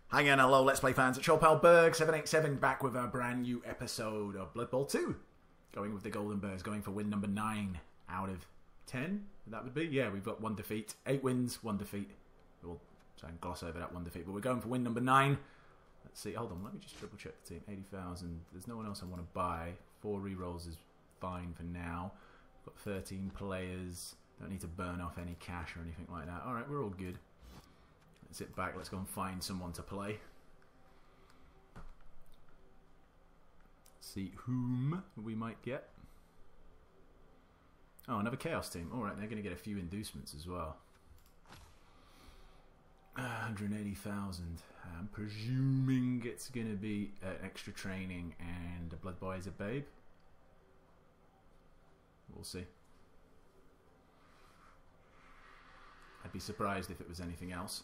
Hi again, hello, Let's Play fans. It's your pal Bergs 787 back with a brand new episode of Blood Bowl 2. Going with the Golden Bergs, going for win number 9 out of 10. That would be, yeah, we've got 1 defeat. 8 wins, 1 defeat. We'll try and gloss over that 1 defeat, but we're going for win number 9. Let's see, hold on, let me just triple check the team. 80,000, there's no one else I want to buy. 4 rerolls is fine for now. We've got 13 players. Don't need to burn off any cash or anything like that. Alright, we're all good. Let's sit back, let's go and find someone to play. See whom we might get. Oh, another Chaos team. Alright, they're going to get a few inducements as well. 180,000. I'm presuming it's going to be extra training and a Blood Boy is a babe. We'll see. I'd be surprised if it was anything else.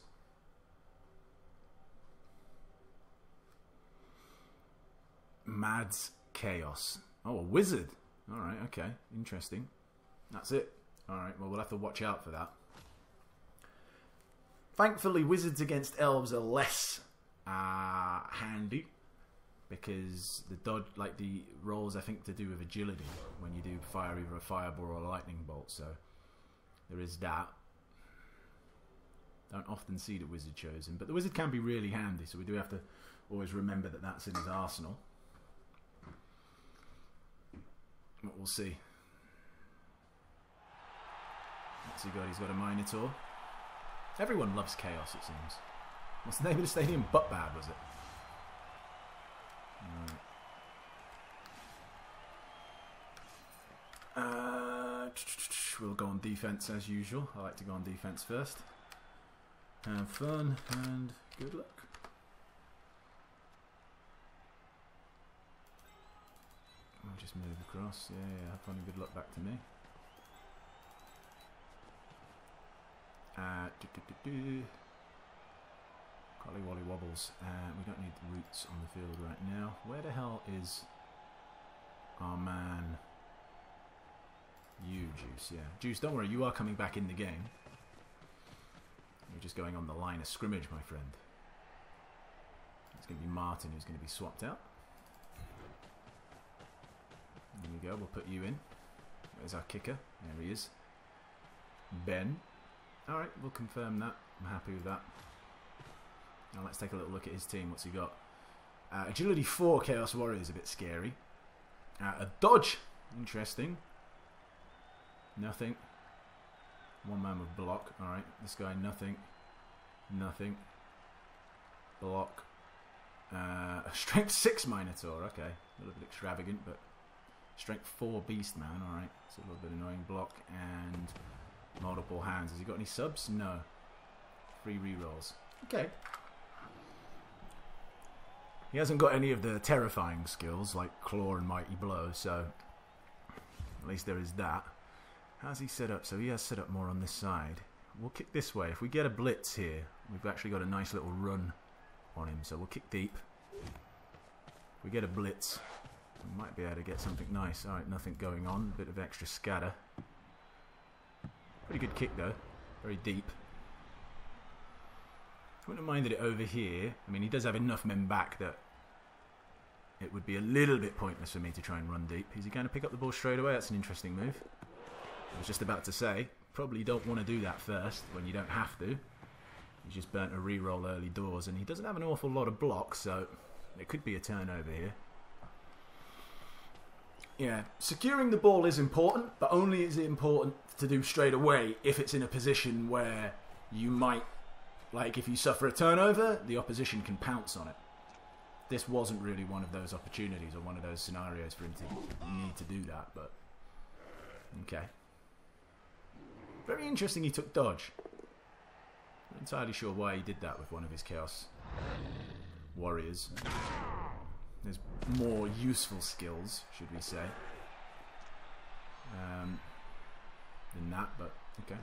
Mads Chaos. Oh, a wizard. Alright, okay. Interesting. That's it. Alright, well, we'll have to watch out for that. Thankfully, wizards against elves are less handy. Because the dodge, like the rolls, I think, to do with agility when you do fire either a fireball or a lightning bolt. So, there is that. Don't often see the wizard chosen. But the wizard can be really handy, so we do have to always remember that that's in his arsenal. But we'll see. What's he got? He's got a Minotaur. Everyone loves Chaos, it seems. What's the name of the stadium? Buttbad, was it? We'll go on defense as usual. I like to go on defense first. Have fun and good luck. I'll just move across. Yeah, have fun and good luck back to me. Collie Wally Wobbles. We don't need the roots on the field right now. Where the hell is our man? You, Juice, yeah. Juice, don't worry, you are coming back in the game. You're just going on the line of scrimmage, my friend. It's going to be Martin who's going to be swapped out. There we go, we'll put you in. There's our kicker. There he is. Ben. Alright, we'll confirm that. I'm happy with that. Now let's take a little look at his team. What's he got? Agility 4 Chaos Warrior is a bit scary. A dodge. Interesting. Nothing. 1 man with block. Alright, this guy nothing. Nothing. Block. A strength 6 Minotaur. Okay, a little bit extravagant, but strength 4 Beast Man. Alright, it's a little bit annoying. Block and multiple hands. Has he got any subs? No. 3 rerolls. Okay. He hasn't got any of the terrifying skills like Claw and Mighty Blow, so at least there is that. How's he set up? So he has set up more on this side. We'll kick this way. If we get a blitz here, we've actually got a nice little run on him, so we'll kick deep. If we get a blitz, we might be able to get something nice. Alright, nothing going on. A bit of extra scatter. Pretty good kick though. Very deep. I wouldn't have minded it over here. I mean, he does have enough men back that it would be a little bit pointless for me to try and run deep. Is he going to pick up the ball straight away? That's an interesting move. I was just about to say, probably don't want to do that first when you don't have to. He's just burnt a reroll early doors and he doesn't have an awful lot of blocks, so it could be a turnover here. Yeah, securing the ball is important, but only is it important to do straight away if it's in a position where you might, like if you suffer a turnover, the opposition can pounce on it. This wasn't really one of those opportunities or one of those scenarios for him to need to do that, but okay. Very interesting he took dodge. Not entirely sure why he did that with one of his Chaos Warriors. There's more useful skills, should we say, than that, but okay.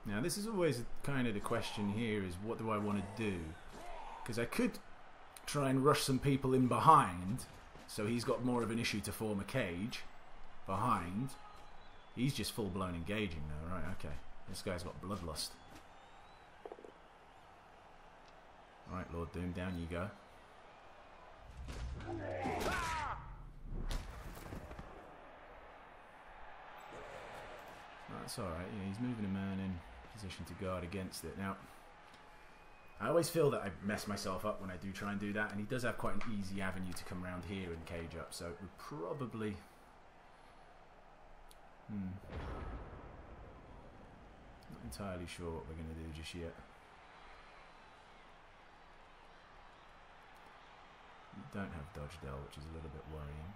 Now this is always kind of the question here, is what do I want to do? Because I could try and rush some people in behind, so he's got more of an issue to form a cage behind. He's just full-blown engaging now. Right, okay. This guy's got bloodlust. Alright, Lord Doom, down you go. That's alright, yeah, he's moving a man in position to guard against it. Now, I always feel that I mess myself up when I do try and do that, and he does have quite an easy avenue to come around here and cage up, so we're probably... Not entirely sure what we're going to do just yet. We don't have dodge del, which is a little bit worrying.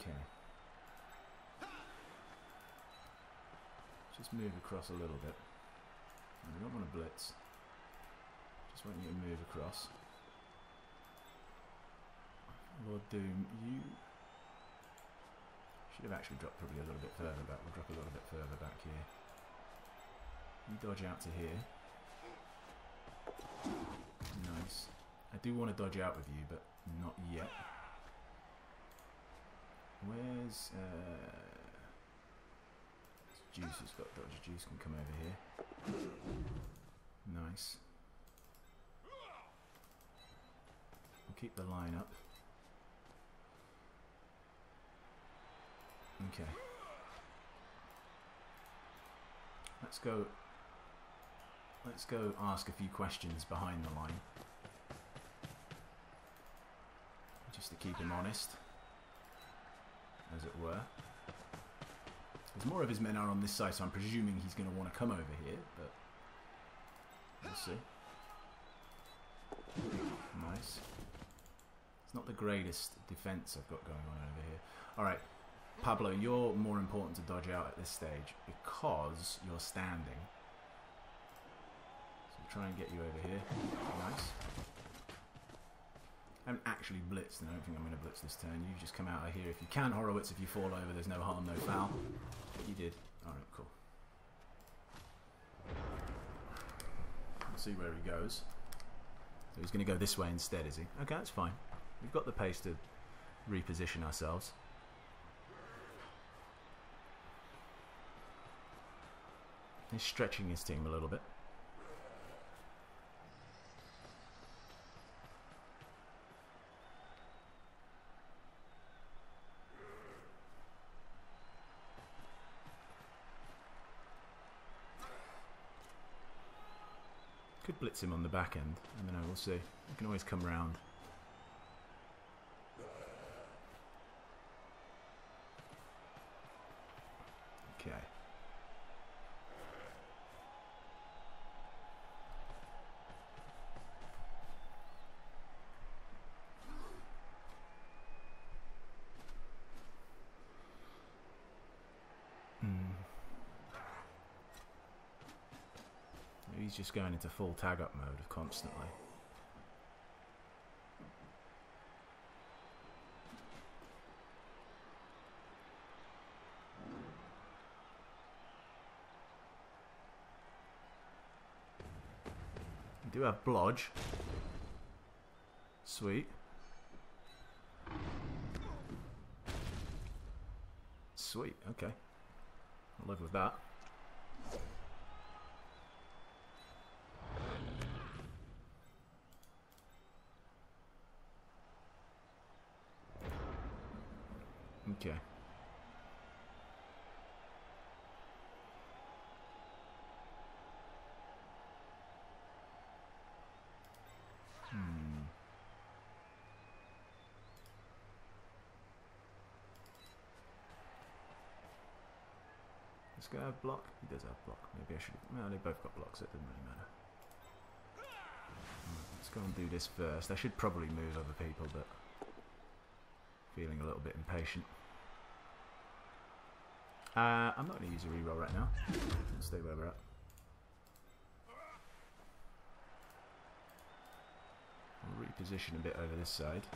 Okay. Just move across a little bit. We don't want to blitz. Just want you to move across. Lord Doom, you should have actually dropped probably a little bit further back. We'll drop a little bit further back here. You dodge out to here. Nice. I do want to dodge out with you, but not yet. Where's Juice has got dodge. Juice can come over here. Nice. We'll keep the line up. Okay. Let's go ask a few questions behind the line. Just to keep him honest, as it were. As more of his men are on this side, so I'm presuming he's going to want to come over here, but we'll see. Nice. It's not the greatest defense I've got going on over here. Alright, Pablo, you're more important to dodge out at this stage because you're standing. So we'll try and get you over here. Nice. I haven't actually blitzed, and I don't think I'm going to blitz this turn. You just come out of here. If you can, Horowitz, if you fall over, there's no harm, no foul. But you did. Alright, cool. We'll see where he goes. So he's going to go this way instead, is he? Okay, that's fine. We've got the pace to reposition ourselves. He's stretching his team a little bit. Could blitz him on the back end. I don't know, we'll see. We can always come round. Okay. He's just going into full tag up mode constantly. We do have blodge. Sweet. Sweet, okay. I'll live with that. Okay. This guy have block? He does have block. Maybe I should... No, they both got blocks, so it doesn't really matter. Let's go and do this first. I should probably move other people, but... feeling a little bit impatient. I'm not going to use a reroll right now. Let's stay where we're at. I'll reposition a bit over this side.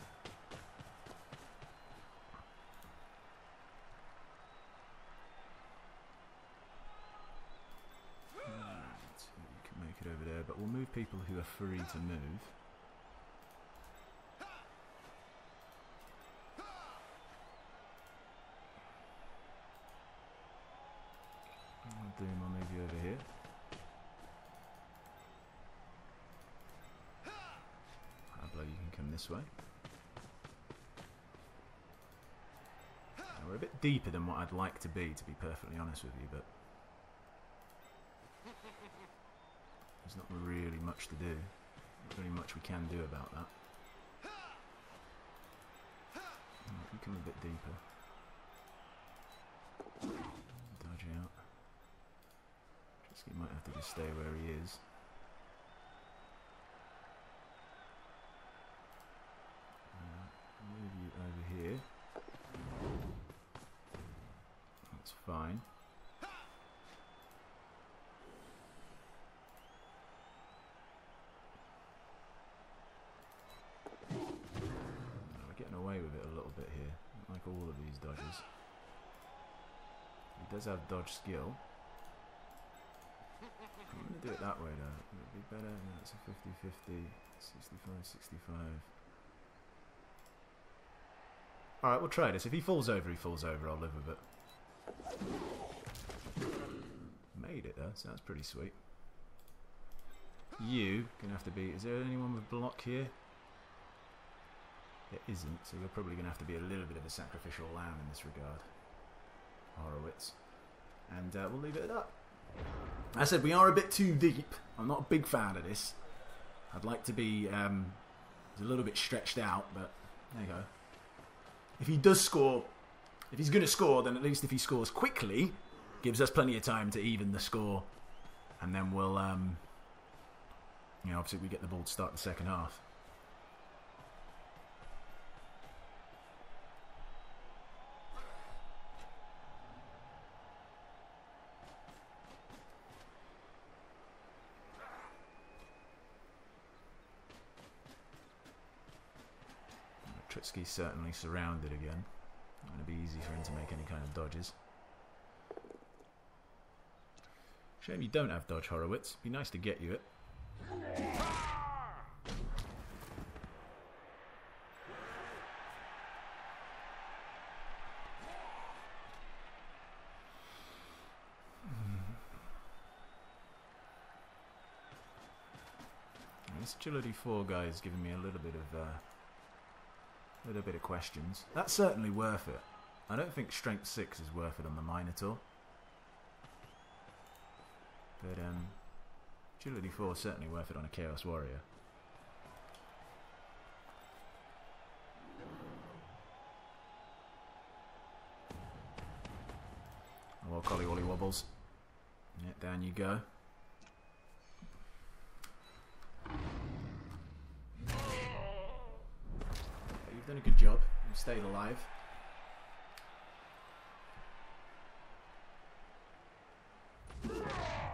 So you can make it over there, but we'll move people who are free to move. come this way. Now, we're a bit deeper than what I'd like to be perfectly honest with you, but there's not really much to do. Not really much we can do about that. Right, we come a bit deeper. Dodge out. He might have to just stay where he is. Move you over here. That's fine. We're getting away with it a little bit here, like all of these dodges. He does have dodge skill. I'm going to do it that way though. Would it be better? No, it's a 50-50, 65-65. Alright, we'll try this. If he falls over, he falls over. I'll live with it. Made it though, so that's pretty sweet. You gonna have to be... Is there anyone with block here? There isn't, so you're probably going to have to be a little bit of a sacrificial lamb in this regard. Horowitz. And we'll leave it at that. I said we are a bit too deep. I'm not a big fan of this. I'd like to be a little bit stretched out, but there you go. If he does score, if he's going to score, then at least if he scores quickly, gives us plenty of time to even the score, and then we'll, you know, obviously we get the ball to start the second half. Tritsky's certainly surrounded again. Not going to be easy for him to make any kind of dodges. Shame you don't have dodge, Horowitz. Be nice to get you it. This agility 4 guy is giving me a little bit of questions. That's certainly worth it. I don't think strength 6 is worth it on the Minotaur. But agility 4 is certainly worth it on a Chaos Warrior. Well, Collywolly wobbles. Yeah, down you go. You've done a good job. You've stayed alive.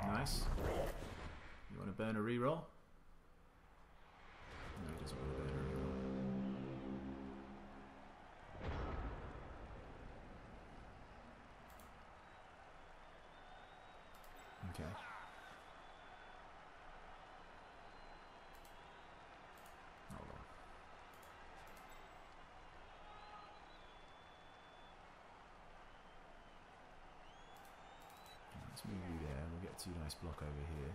Nice. You want to burn a reroll? No, he doesn't want to burn a reroll. Okay. Hold on. Let's move you there. We'll get a 2 nice block over here.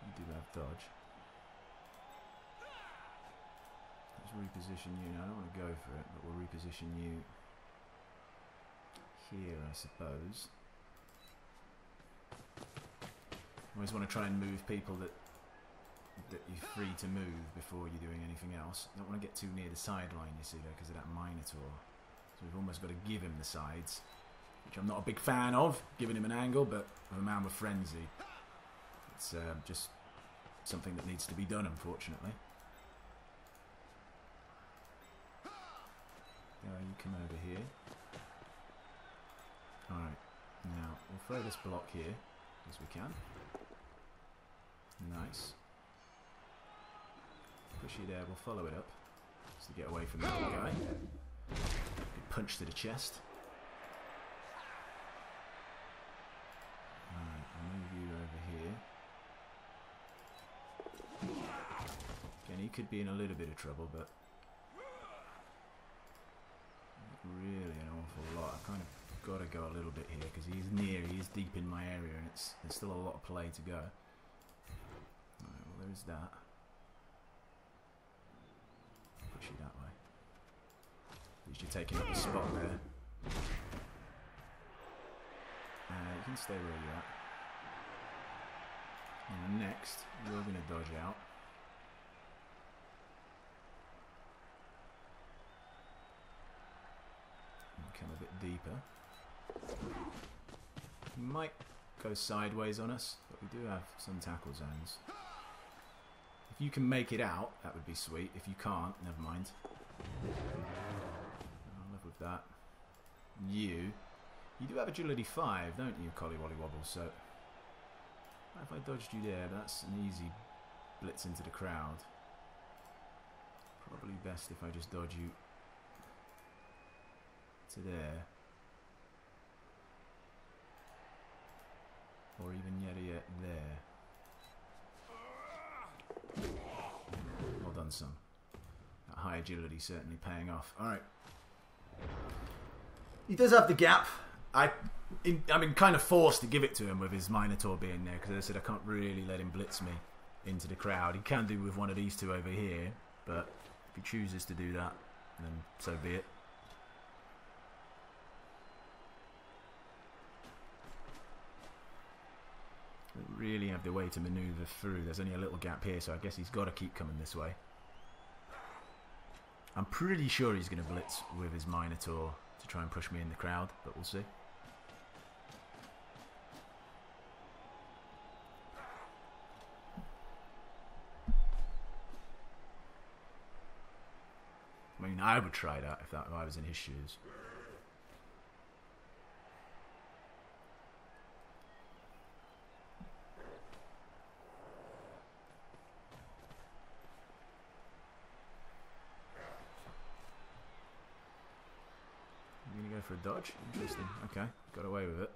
You do have dodge. Let's reposition you. Now, I don't want to go for it, but we'll reposition you here, I suppose. Always want to try and move people that you're free to move before you're doing anything else. Don't want to get too near the sideline, you see, though, because of that Minotaur. So we've almost got to give him the sides, which I'm not a big fan of, giving him an angle, but with a man with frenzy, it's just something that needs to be done, unfortunately. You come over here. Alright, now we'll throw this block here, as we can. Nice. Push you there, we'll follow it up, just to get away from the other guy. Good punch to the chest. Alright, I'll move you over here. Again, he could be in a little bit of trouble, but not really an awful lot. I've kind of got to go a little bit here, because he's near, he is deep in my area, and there's still a lot of play to go. Alright, well, there Where's that? Push you that way. At least you're taking up the spot there. You can stay where you're at. And next, you're going to dodge out. And come a bit deeper. You might go sideways on us, but we do have some tackle zones. If you can make it out, that would be sweet. If you can't, never mind. I'll live with that. You do have agility 5, don't you, Collie Wally Wobble? So if I dodged you there, that's an easy blitz into the crowd. Probably best if I just dodge you to there. Or even yet there. Well done, son. That high agility certainly paying off. Alright. He does have the gap. I mean, kind of forced to give it to him with his Minotaur being there, because I said I can't really let him blitz me into the crowd. He can do with one of these two over here, but if he chooses to do that, then so be it. Don't really have the way to manoeuvre through. There's only a little gap here, so I guess he's got to keep coming this way. I'm pretty sure he's going to blitz with his Minotaur to try and push me in the crowd, but we'll see. I mean, I would try that if I was in his shoes. You're gonna go for a dodge? Interesting. Okay, got away with it.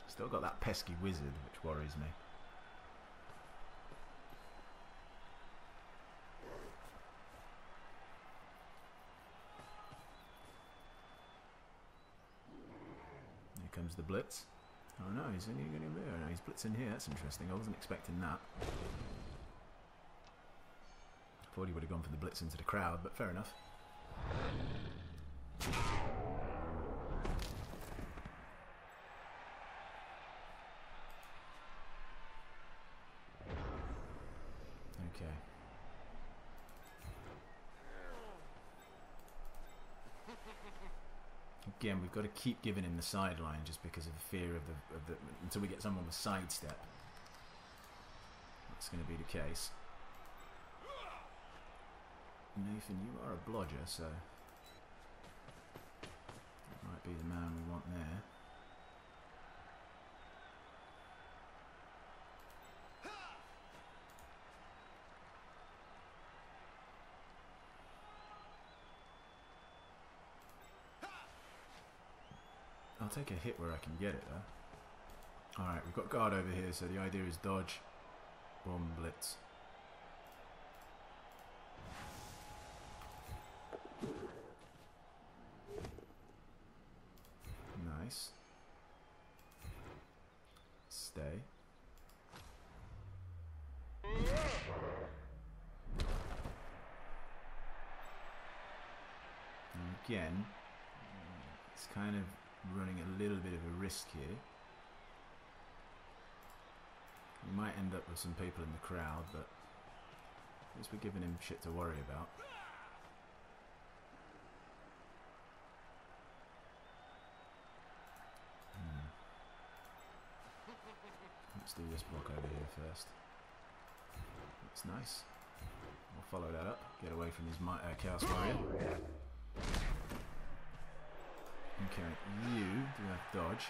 Still got that pesky wizard, which worries me. Here comes the blitz. Oh no, he's only going to be. Oh, no, he's blitzing here. That's interesting. I wasn't expecting that. Thought he would have gone for the blitz into the crowd, but fair enough. Okay. Again, we've got to keep giving him the sideline just because of the fear of the until we get someone with sidestep. That's going to be the case. Nathan, you are a blodger, so that might be the man we want there. I'll take a hit where I can get it though. Alright, we've got guard over here, so the idea is dodge, bomb, blitz. Nice. Stay. And again, it's kind of running a little bit of a risk here. We might end up with some people in the crowd, but at least we're giving him shit to worry about. Let's do this block over here first. That's nice. We'll follow that up. Get away from his Chaos Warrior. Okay, you do have dodge.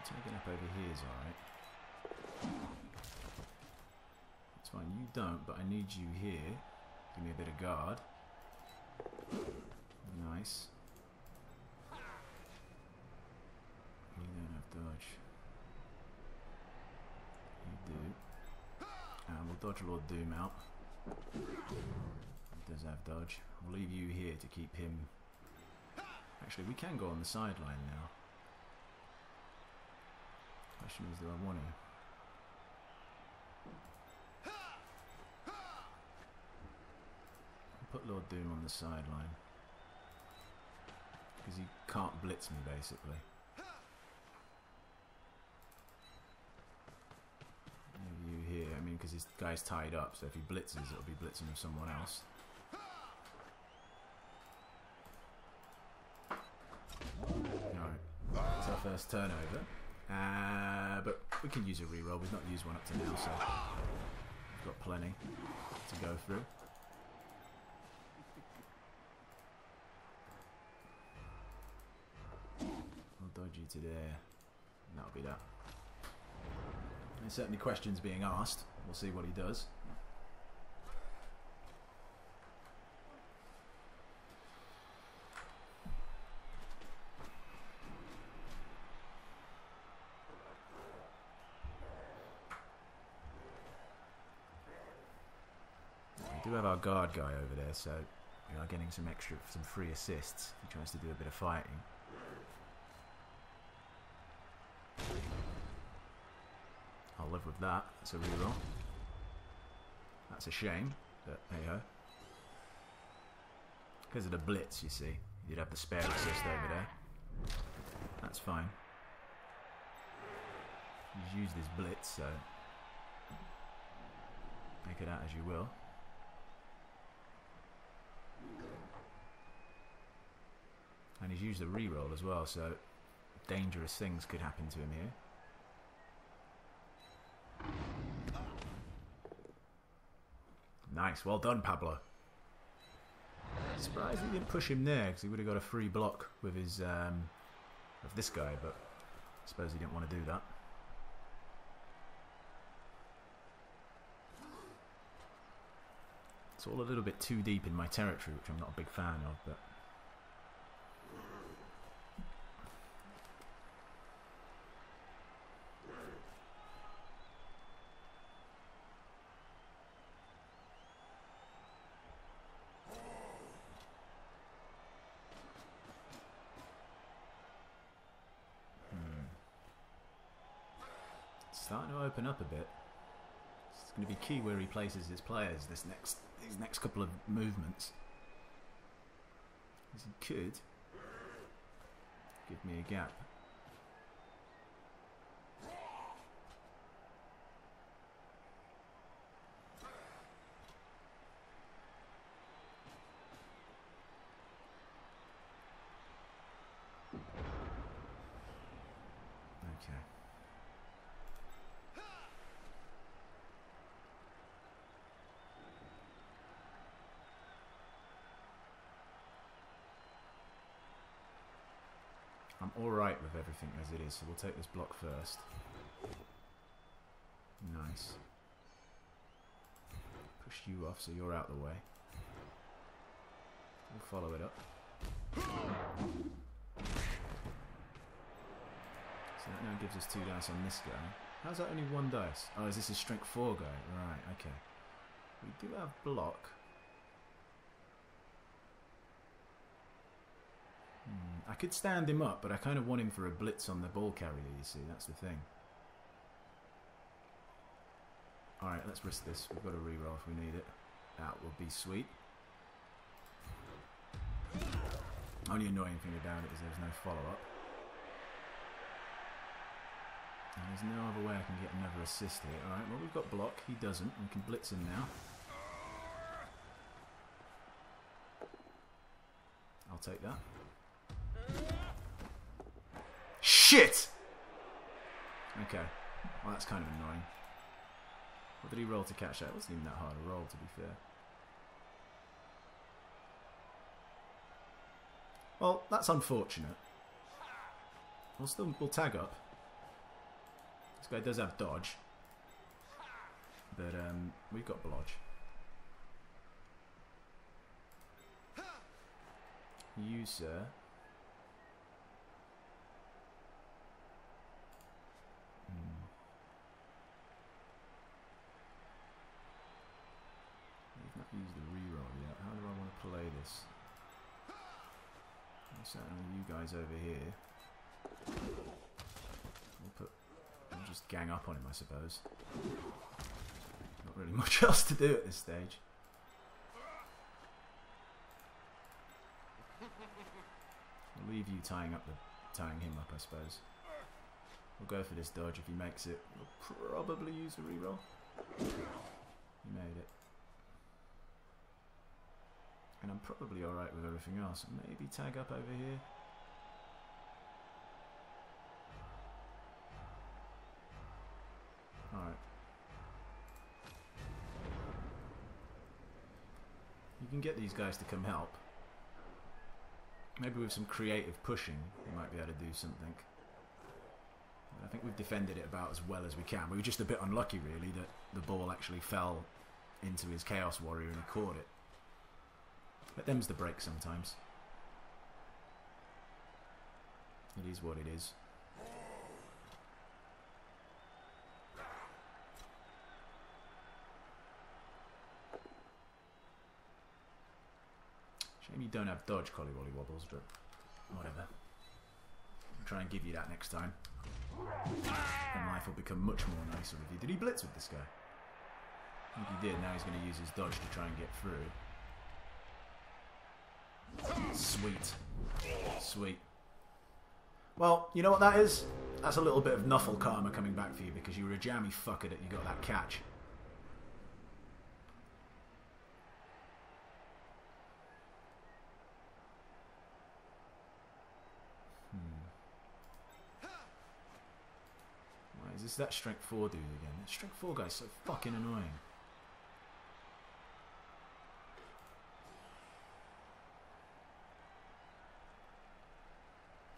Taking up over here is alright. That's fine, you don't, but I need you here. Give me a bit of guard. Nice. You don't have dodge. You do. And we'll dodge Lord Doom out. He does have dodge. We'll leave you here to keep him Actually, we can go on the sideline now. Question is, do I want to? I'll put Lord Doom on the sideline. Because he can't blitz me, basically. Maybe you here, I mean, because his guy's tied up, so if he blitzes, it'll be blitzing with someone else. Alright, it's our first turnover. But we can use a reroll. We've not used one up to now, so we've got plenty to go through. We'll dodge you to there. And that'll be that. There's certainly questions being asked. We'll see what he does. We do have our guard guy over there, so we are getting some free assists. He tries to do a bit of fighting. I'll live with that. It's a reroll. That's a shame, but hey ho. Because of the blitz, you see, you'd have the spare assist over there. That's fine. He's used his blitz, so make it out as you will. And he's used a reroll as well, so dangerous things could happen to him here. Nice, well done, Pablo. Surprised he didn't push him there, because he would have got a free block with his of this guy, but I suppose he didn't want to do that. It's all a little bit too deep in my territory, which I'm not a big fan of, but starting to open up a bit. It's going to be key where he places his players these next couple of movements. Because he could give me a gap. Okay. I'm alright with everything as it is, so we'll take this block first. Nice. Push you off so you're out the way. We'll follow it up. So that now gives us 2 dice on this guy. How's that only 1 dice? Oh, is this a strength 4 guy? Right, okay. We do have block. I could stand him up, but I kind of want him for a blitz on the ball carrier, you see, that's the thing. Alright, let's risk this. We've got a reroll if we need it. That will be sweet. Only annoying thing about it is there's no follow-up. And there's no other way I can get another assist here. Alright, well we've got block, he doesn't. We can blitz him now. I'll take that. Shit! Okay. Well, that's kind of annoying. What did he roll to catch that? It wasn't even that hard a roll, to be fair. Well, that's unfortunate. We'll tag up. This guy does have dodge. But, we've got blodge. You, sir. You've not used the reroll yet. How do I want to play this? I'll certainly guys over here. We'll just gang up on him, I suppose. Not really much else to do at this stage. We'll leave you tying him up, I suppose. We'll go for this dodge. If he makes it, we'll probably use a reroll. He made it. And I'm probably alright with everything else. Maybe tag up over here. Alright. You can get these guys to come help. Maybe with some creative pushing, we might be able to do something. I think we've defended it about as well as we can. We were just a bit unlucky, really, that the ball actually fell into his Chaos Warrior and he caught it. But them's the break sometimes. It is what it is. Shame you don't have dodge, Collywolly Wobbles, but whatever. I'll try and give you that next time. And life will become much more nicer with you. Did he blitz with this guy? I think he did. Now he's going to use his dodge to try and get through. Sweet. Sweet. Well, you know what that is? That's a little bit of Nuffle karma coming back for you because you were a jammy fucker that you got that catch. Why is this that strength 4 dude again? That strength 4 guy's so fucking annoying.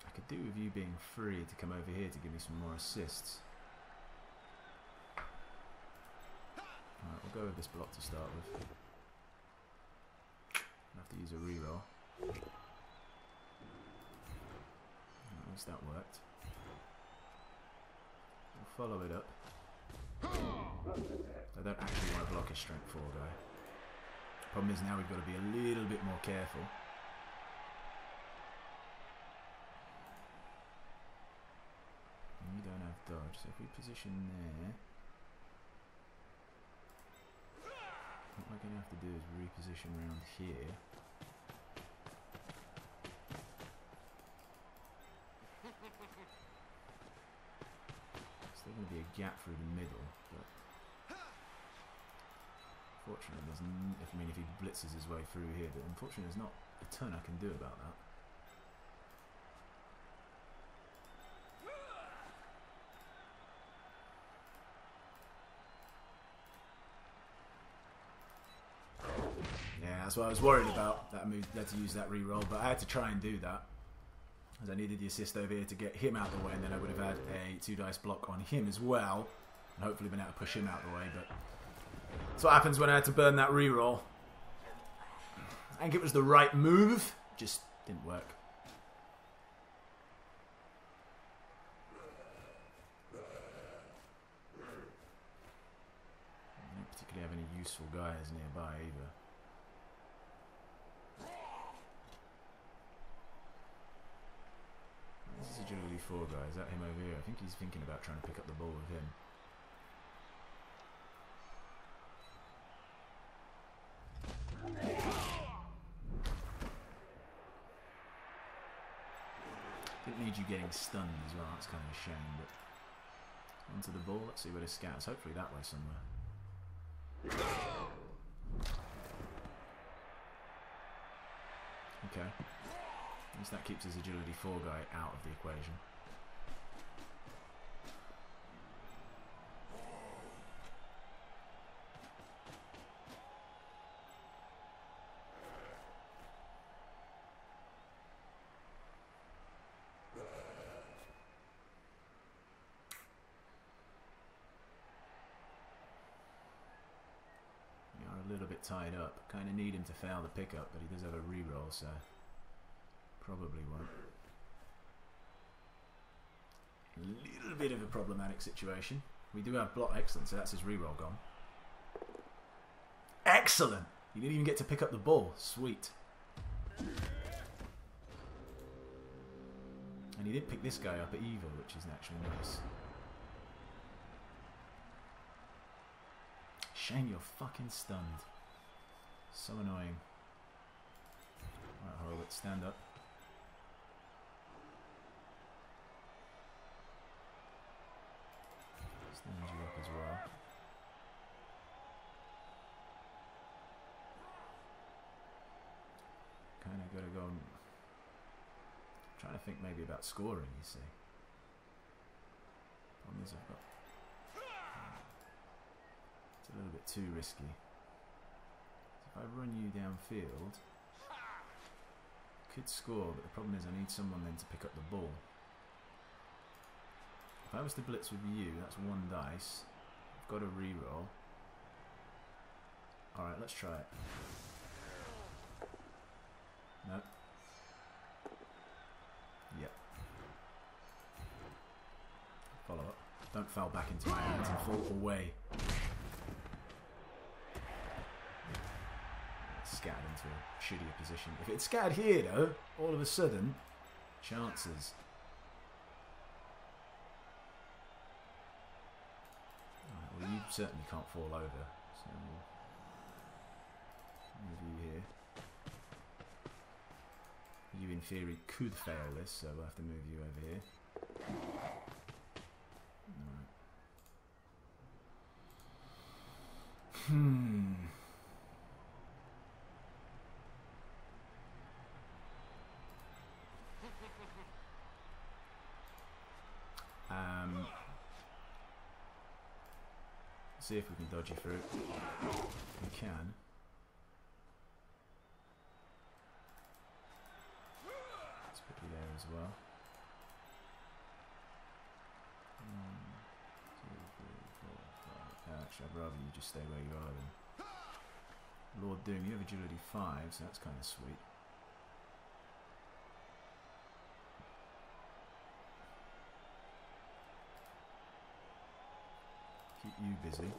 I could do with you being free to come over here to give me some more assists. Alright, we'll go with this block to start with. I'll have to use a reroll. At least that worked. We'll follow it up. I don't actually want to block a strength 4 guy. Problem is now we've got to be a little bit more careful. We don't have dodge, so if we position there, what we're going to have to do is reposition around here. Still going to be a gap through the middle, but fortunately there's if he blitzes his way through here, but unfortunately there's not a ton I can do about that. That's what I was worried about, that I had to use that reroll, but I had to try and do that as I needed the assist over here to get him out of the way, and then I would have had a 2 dice block on him as well and hopefully been able to push him out of the way, but that's what happens when I had to burn that reroll. I think it was the right move, just didn't work. I don't particularly have any useful guys nearby either. This is agility 4 guy, is that him over here? I think he's thinking about trying to pick up the ball with him. Didn't need you getting stunned as well, that's kind of a shame, but onto the ball, let's see where this scouts, hopefully that way somewhere. Okay. At least that keeps his agility 4 guy out of the equation. We are a little bit tied up. Kind of need him to fail the pickup, but he does have a reroll, so probably won't. A little bit of a problematic situation. We do have block, excellent, so that's his reroll gone. Excellent! He didn't even get to pick up the ball. Sweet. And he did pick this guy up at evil, which is actually nice. Shane, you're fucking stunned. So annoying. Right, Horowitz, stand up. Stand you up as well. Kind of got to go. Trying to think maybe about scoring. You see. Problem is I've got. It's a little bit too risky. So if I run you downfield, could score, but the problem is I need someone then to pick up the ball. If I was to blitz with you, that's one dice. I've got a reroll. Alright, let's try it. No. Yep. Follow up. Don't foul back into my hands and fall away. Scattered into a shittier position. If it's scattered here though, all of a sudden, chances. Right, well, you certainly can't fall over. So we'll move you here. You in theory could fail this, so we'll have to move you over here. Right. See if we can dodge you through. We can. Let's put you there as well. 1, 2, 3, 4, 5. Actually, I'd rather you just stay where you are then. Lord Doom, you have agility 5, so that's kind of sweet. Keep you busy.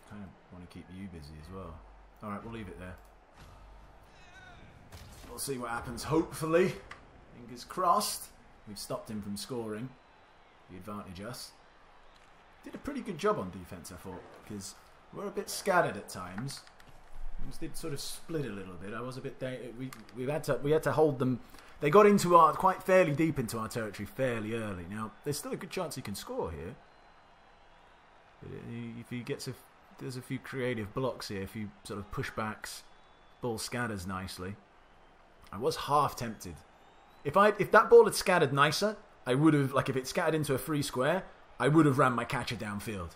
Kind of want to keep you busy as well. Alright, we'll leave it there. We'll see what happens, hopefully. Fingers crossed. We've stopped him from scoring. The advantage us. Did a pretty good job on defence, I thought, because we're a bit scattered at times. We did sort of split a little bit. I was a bit. We had to hold them. They got into our quite fairly deep into our territory fairly early. Now there's still a good chance he can score here. But if he gets there's a few creative blocks here, a few sort of pushbacks, ball scatters nicely. I was half tempted. If that ball had scattered nicer, I would have, like if it scattered into a free square, I would have ran my catcher downfield,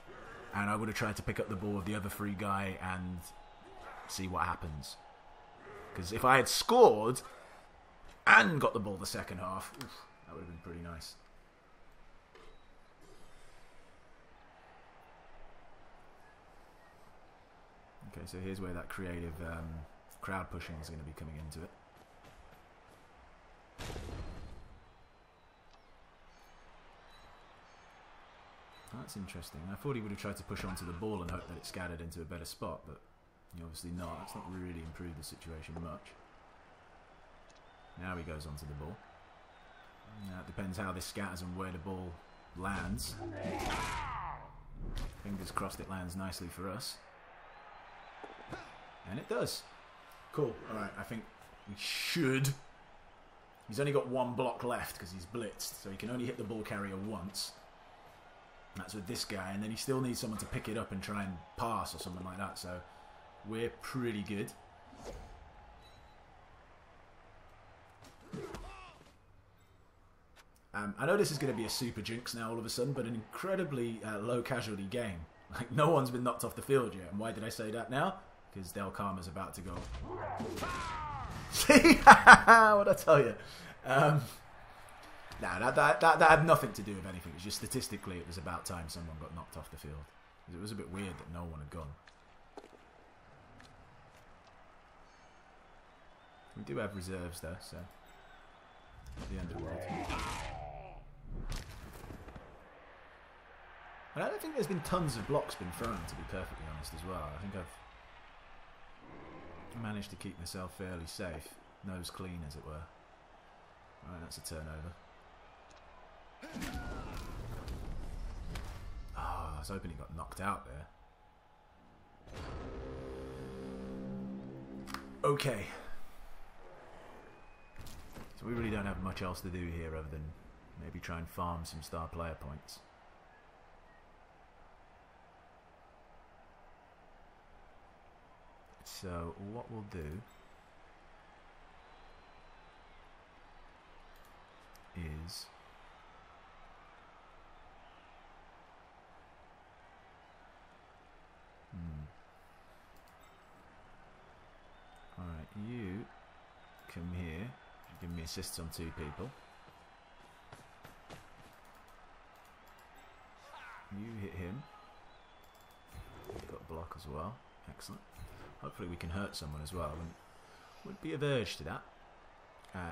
and I would have tried to pick up the ball with the other free guy and see what happens. Because if I had scored and got the ball the second half, oof, that would have been pretty nice. Okay, so here's where that creative crowd pushing is going to be coming into it. That's interesting. I thought he would have tried to push onto the ball and hope that it scattered into a better spot, but obviously not. That's not really improved the situation much. Now he goes onto the ball. Now it depends how this scatters and where the ball lands. Fingers crossed it lands nicely for us. And it does. Cool. Alright, I think we should. He's only got one block left because he's blitzed, so he can only hit the ball carrier once. That's with this guy, and then he still needs someone to pick it up and try and pass or something like that, so we're pretty good. I know this is going to be a super jinx now all of a sudden, but an incredibly low casualty game. Like, no one's been knocked off the field yet. And why did I say that now? Because Del Karma's about to go. See? What'd I tell you? Nah, that had nothing to do with anything. It's just statistically it was about time someone got knocked off the field. It was a bit weird that no one had gone. We do have reserves though, so not the end of the world. And I don't think there's been tons of blocks been thrown, to be perfectly honest, as well. I think I've managed to keep myself fairly safe. Nose clean, as it were. Right, that's a turnover. Oh, I was hoping he got knocked out there. Okay. So we really don't have much else to do here other than maybe try and farm some star player points. So what we'll do is alright, you come here, give me assists on 2 people. You hit him. You've got a block as well. Excellent. Hopefully we can hurt someone as well. Would be averse to that.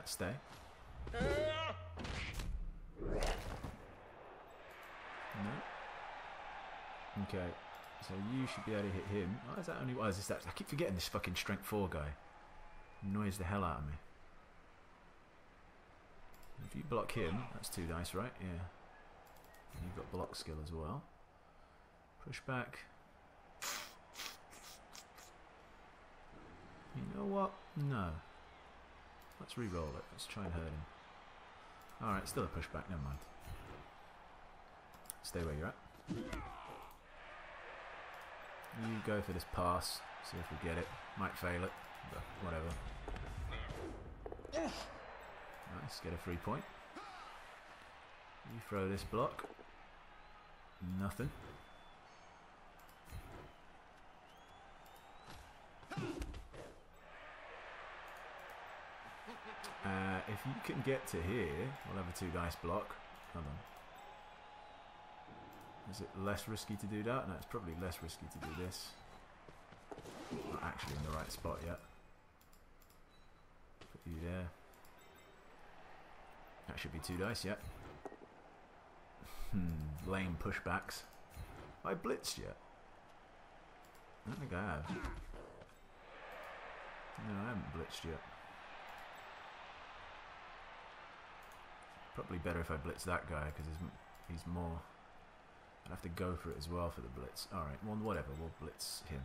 Stay. No. Okay. So you should be able to hit him. Why is that only? Why is this? I keep forgetting this fucking strength 4 guy. Annoys the hell out of me. If you block him, that's 2 dice, right? Yeah. And you've got block skill as well. Push back. You know what? No. Let's re-roll it. Let's try and hurt him. Alright, still a pushback. Never mind. Stay where you're at. You go for this pass. See if we get it. Might fail it. But whatever. Nice. Get a 3 point. You throw this block. Nothing. If you can get to here, we'll have a 2 dice block. Hold on. Is it less risky to do that? No, it's probably less risky to do this. Not actually in the right spot yet. Put you there. That should be 2 dice, yet. Lame pushbacks. Have I blitzed yet? I don't think I have. No, I haven't blitzed yet. Probably better if I blitz that guy because he's more. I'd have to go for it as well for the blitz. Alright, well, whatever, we'll blitz him.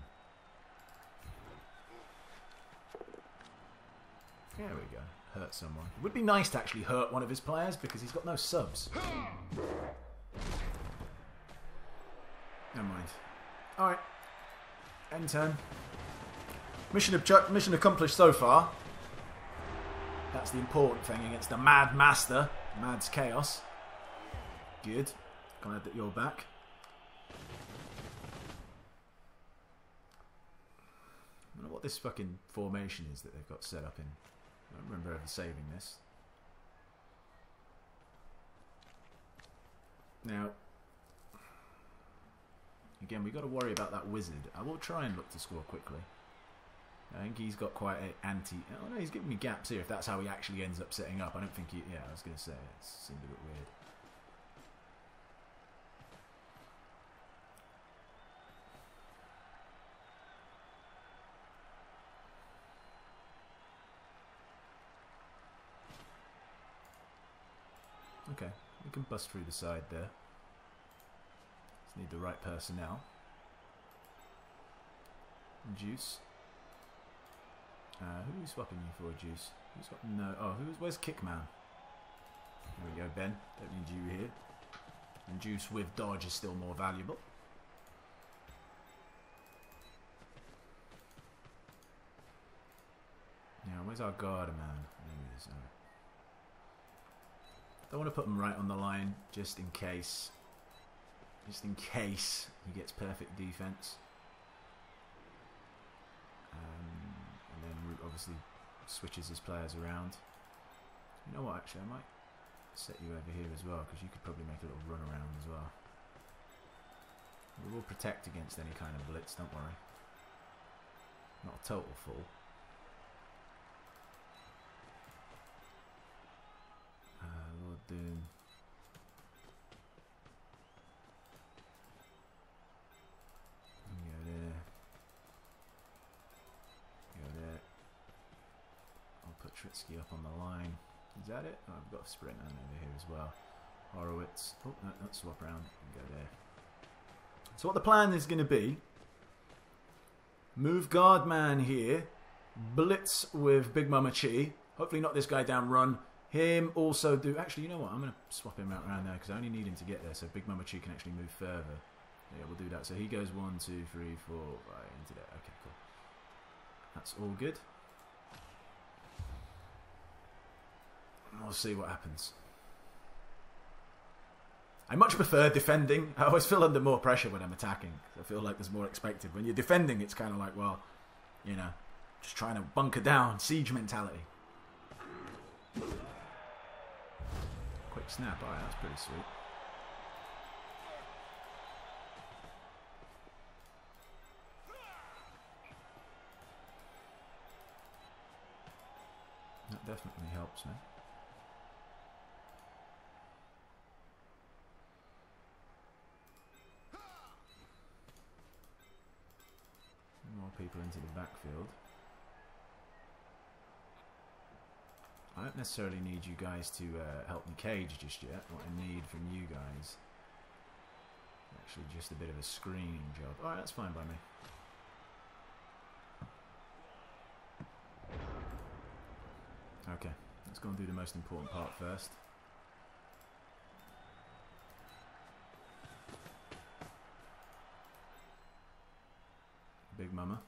There we go. Hurt someone. It would be nice to actually hurt one of his players because he's got no subs. Never mind. Alright. End turn. Mission accomplished so far. That's the important thing against the Mad Master. Mad's Chaos. Good. Glad that you're back. I don't know what this fucking formation is that they've got set up in. I don't remember ever saving this. Now, again, we've got to worry about that wizard. I will try and look to score quickly. I think he's got quite an anti... Oh no, he's giving me gaps here if that's how he actually ends up setting up. I don't think he... Yeah, I was going to say, it seemed a bit weird. Okay, we can bust through the side there. Just need the right personnel. Juice. Who are you swapping you for, Juice? Who's got no... Oh, where's Kickman? There we go, Ben. Don't need you here. And Juice with dodge is still more valuable. Now, where's our guard man? There he is. Right. Don't want to put him right on the line, just in case. Just in case he gets perfect defense. And then obviously switches his players around. You know what, actually, I might set you over here as well, because you could probably make a little run around as well. We will protect against any kind of blitz, don't worry. Not a total fool. Lord Doom. Tritsky up on the line. Is that it? Oh, I've got a sprint over here as well. Horowitz. Oh, no, not swap around. Go there. So what the plan is going to be, move guard man here, blitz with Big Mama Chi, hopefully knock this guy down, run, him also do, actually you know what, I'm going to swap him out around there because I only need him to get there so Big Mama Chi can actually move further. Yeah, we'll do that. So he goes 1, 2, 3, 4, right into there. Okay, cool. That's all good. We'll see what happens. I much prefer defending. I always feel under more pressure when I'm attacking. I feel like there's more expected. When you're defending, it's kind of like, well, you know, just trying to bunker down, siege mentality. Quick snap. All right, that's pretty sweet. That definitely helps me. More people into the backfield. I don't necessarily need you guys to help me cage just yet. What I need from you guys, actually just a bit of a screening job. Alright, that's fine by me. Okay, let's go and do the most important part first. Big Mama.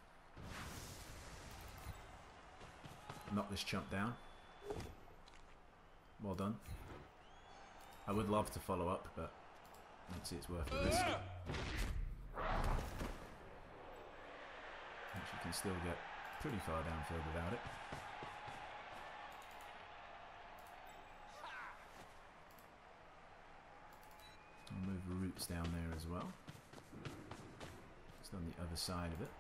Knock this chump down. Well done. I would love to follow up, but I don't see it's worth the risk. Actually can still get pretty far downfield without it. I'll move the roots down there as well. It's on the other side of it.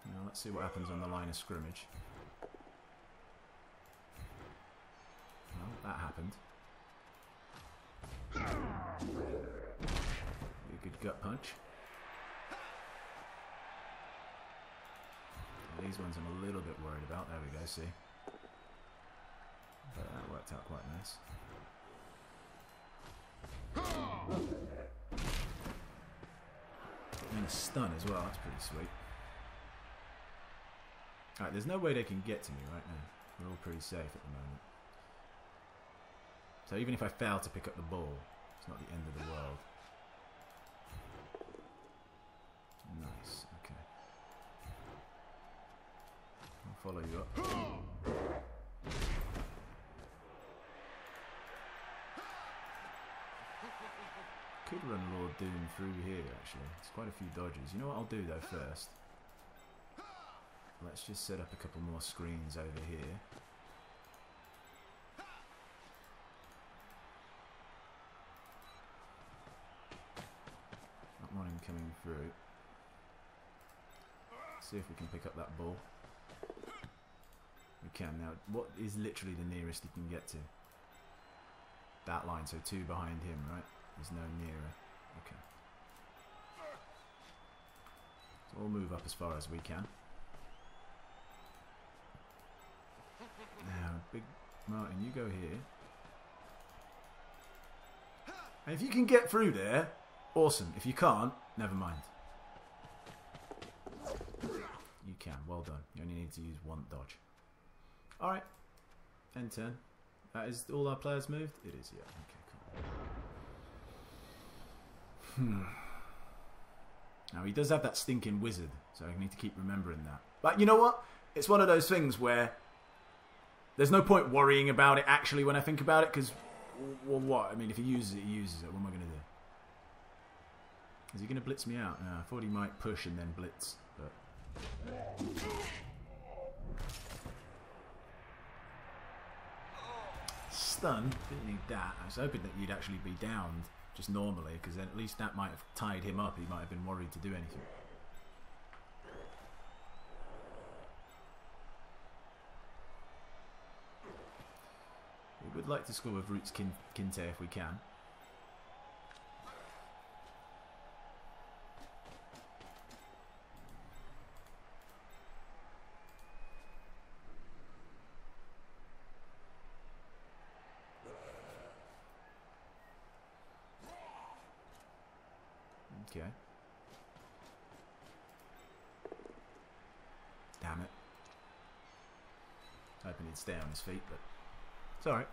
Now let's see what happens on the line of scrimmage. Well, that happened. Be a good gut punch. These ones I'm a little bit worried about. There we go, see. But that worked out quite nice. And a stun as well, that's pretty sweet. Alright, there's no way they can get to me right now. We're all pretty safe at the moment. So even if I fail to pick up the ball, it's not the end of the world. Nice, okay. I'll follow you up. Could run Lord Doom through here actually. It's quite a few dodges. You know what I'll do though first? Let's just set up a couple more screens over here. Not one coming through. See if we can pick up that ball. We can. Now, what is literally the nearest he can get to? That line, so 2 behind him, right? There's no nearer. Okay. So we'll move up as far as we can. Now, Big Martin, you go here. And if you can get through there, awesome. If you can't, never mind. You can. Well done. You only need to use 1 dodge. Alright. End turn. That is all our players moved? It is, yeah. Okay, cool. Now, he does have that stinking wizard, so I need to keep remembering that. But you know what? It's one of those things where there's no point worrying about it actually when I think about it, because, well, what? I mean, if he uses it, he uses it. What am I going to do? Is he going to blitz me out? No, I thought he might push and then blitz, but... Stun? Didn't need that. I was hoping that you'd actually be downed just normally, because then at least that might have tied him up. He might have been worried to do anything. We would like to score with Roots Kinte if we can. Okay. Damn it. Hoping he'd stay on his feet, but it's alright.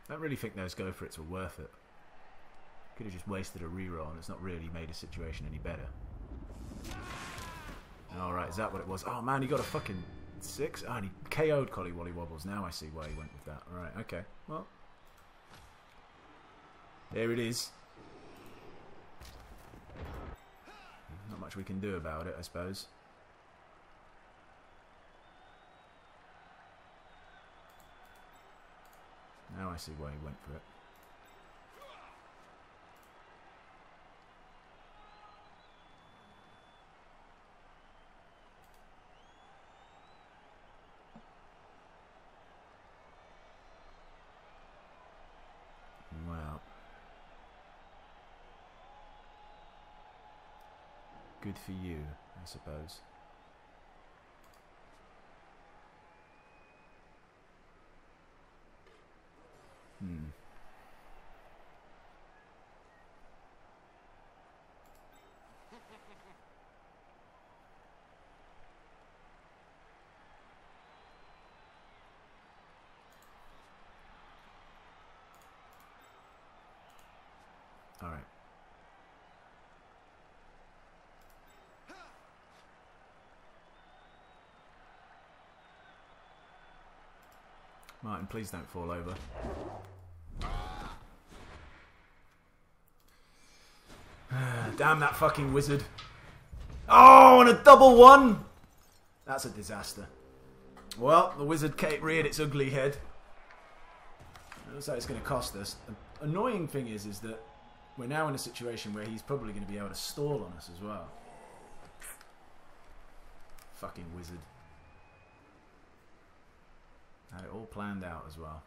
I don't really think those go for it's were worth it. Could have just wasted a reroll and it's not really made a situation any better. Alright, is that what it was? Oh man, he got a fucking 6? Oh, and he KO'd Collie Wally Wobbles. Now I see why he went with that. Alright, okay. Well, there it is. Not much we can do about it, I suppose. Now I see why he went for it. Well. Good for you, I suppose. All right. Martin, please don't fall over. Damn that fucking wizard. Oh, and a double one! That's a disaster. Well, the wizard reared its ugly head. It looks like it's going to cost us. The annoying thing is that we're now in a situation where he's probably going to be able to stall on us as well. Fucking wizard. Had it all planned out as well.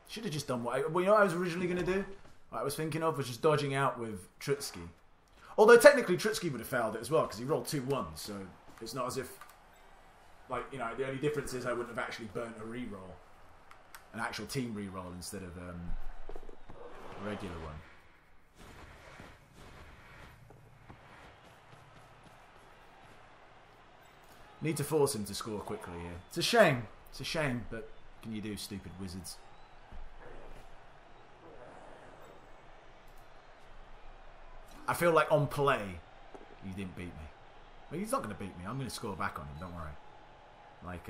Should have just done what you know what I was originally going to do? What I was thinking of was just dodging out with Trutsky. Although technically Trutsky would have failed it as well because he rolled 2 1s, so it's not as if, like, you know, the only difference is I wouldn't have actually burnt a reroll, an actual team reroll instead of a regular one. Need to force him to score quickly here. It's a shame. It's a shame, but what can you do, stupid wizards? I feel like on play, you didn't beat me. Well, he's not going to beat me. I'm going to score back on him, don't worry. Like,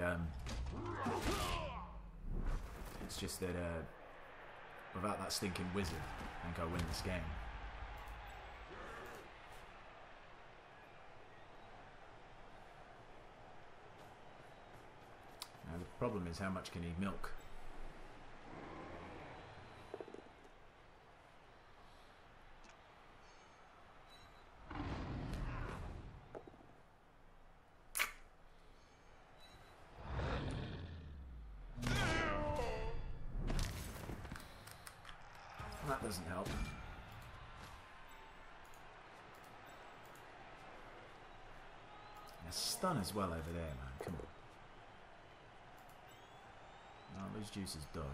it's just that without that stinking wizard, I think I'll win this game. Now the problem is how much can he milk? That doesn't help. And a stun as well over there, man. Come on. Oh, those juices dodge.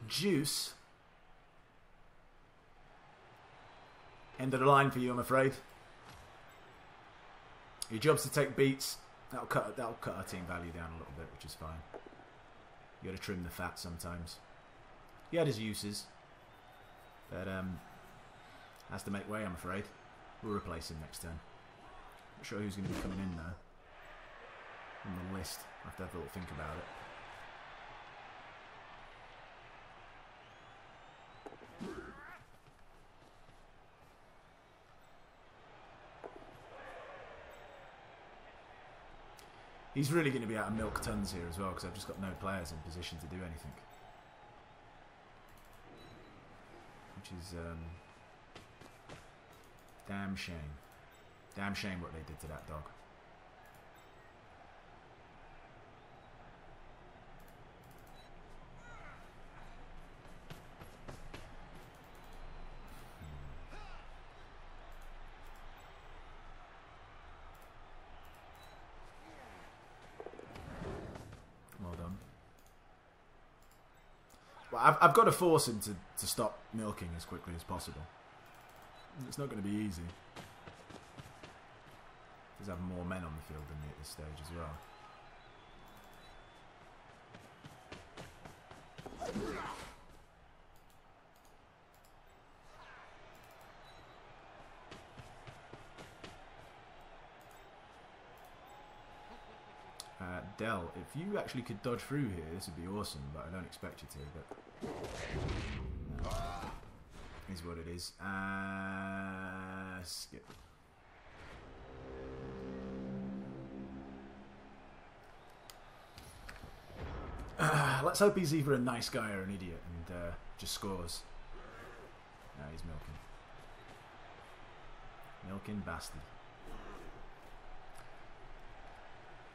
Juice. End of the line for you, I'm afraid. Your job's to take beats. That'll cut our team value down a little bit, which is fine. You got to trim the fat sometimes. He had his uses, but has to make way, I'm afraid. We'll replace him next turn. Not sure who's going to be coming in though. On the list, I have to have a little think about it. He's really going to be out of milk tons here as well, because I've just got no players in position to do anything. Which is damn shame. Damn shame what they did to that dog. I've got to force him to stop milking as quickly as possible. It's not going to be easy. He's having more men on the field than me at this stage as well. Dell, if you actually could dodge through here, this would be awesome, but I don't expect you to. But is what it is. Skip. Let's hope he's either a nice guy or an idiot and just scores. No, he's milking. Milking bastard.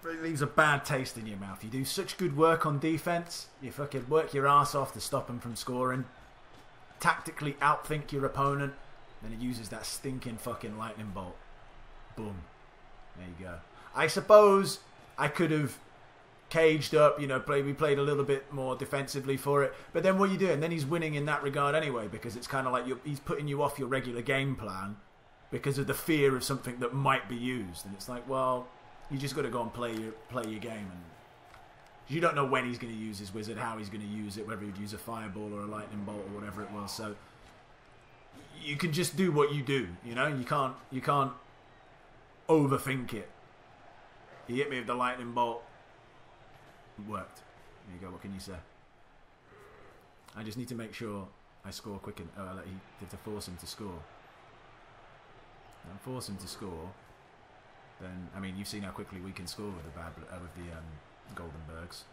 Really leaves a bad taste in your mouth. You do such good work on defense. You fucking work your ass off to stop them from scoring. Tactically outthink your opponent. Then he uses that stinking fucking lightning bolt. Boom. There you go. I suppose I could have caged up, you know, we played a little bit more defensively for it. But then what are you doing? Then he's winning in that regard anyway, because it's kind of like he's putting you off your regular game plan because of the fear of something that might be used. And it's like, well, you just got to go and play your game, and you don't know when he's going to use his wizard, how he's going to use it, whether he'd use a fireball or a lightning bolt or whatever it was. So you can just do what you do, you know. You can't overthink it. He hit me with the lightning bolt. It worked. There you go. What can you say? I just need to make sure I score quick and to force him to score. And force him to score. Then, I mean, you've seen how quickly we can score with the golden Bergs.